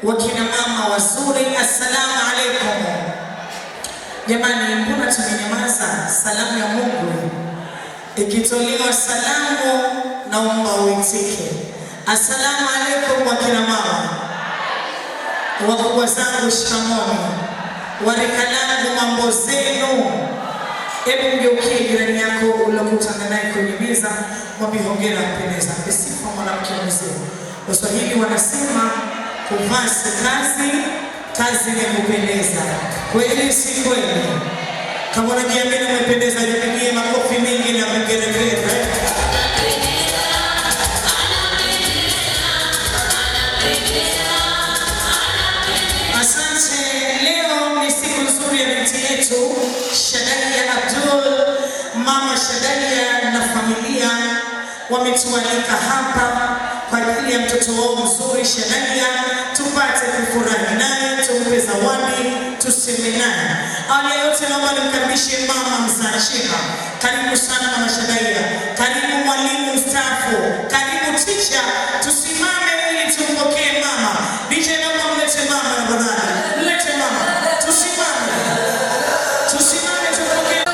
wakina mama wazuri, assalamu alaikum. Jamani, mbona tumenyamaza? Salamu ya Mungu ikitolewa, salamu naomba uitike. Assalamu alaikum wakina mama, wakubwa zangu shikamoni, warika langu mambo zenu. Hebu mgeukie jirani yako ulokutana naye kwenye meza, mwambie hongera kupendeza. Sifa mwanamke mzee. Waswahili wanasema kuvaa si kazi, kazi ni kupendeza. Kweli si kweli? Kama unajiamini umependeza, jipigie makofi mengi na vigelegele. Asante. Leo ni siku nzuri ya binti yetu Shadalia Abdul. Mama Shadalia na familia wametualika hapa kwa ajili ya mtoto wao mzuri Shadalia, tupate kufurahi naye, tumpe zawadi, tuseme naye. Awali ya yote naomba nimkaribishe mama mzachima. Karibu sana mama Shadalia, karibu mwalimu mstaafu, karibu teacher. Tusimame ili tumpokee mama. DJ naomba mlete mama na badala. Mlete mama. Tusimame. Tusimame tumpokee.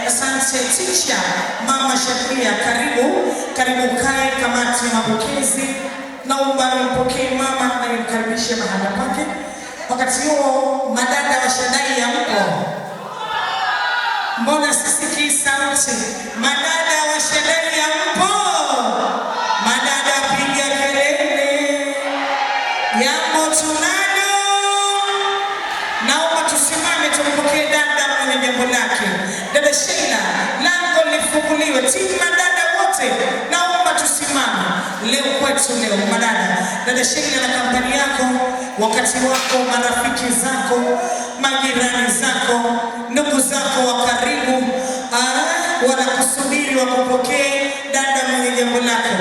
Asante teacher. Mama Shadalia, karibu kae kamati ya mapokezi. Naomba nimpokee mama na nimkaribishe mahala pake. Wakati huo madada wa Shadalia mpo? Mbona sisikii sauti? Madada wa Shadalia mpo? Madada piga kelele. Jambo tunalo. Naomba tusimame tumpokee dada mwenye jambo lake. Dada Sheila, lango lifunguliwe. timu madada wote, naomba tusimame leo kwetu leo madada. Dada Sheila na kampani yako, wakati wako, marafiki zako, majirani zako, ndugu zako wa karibu wanakusubiri wakupokee dada mwenye jambo lako.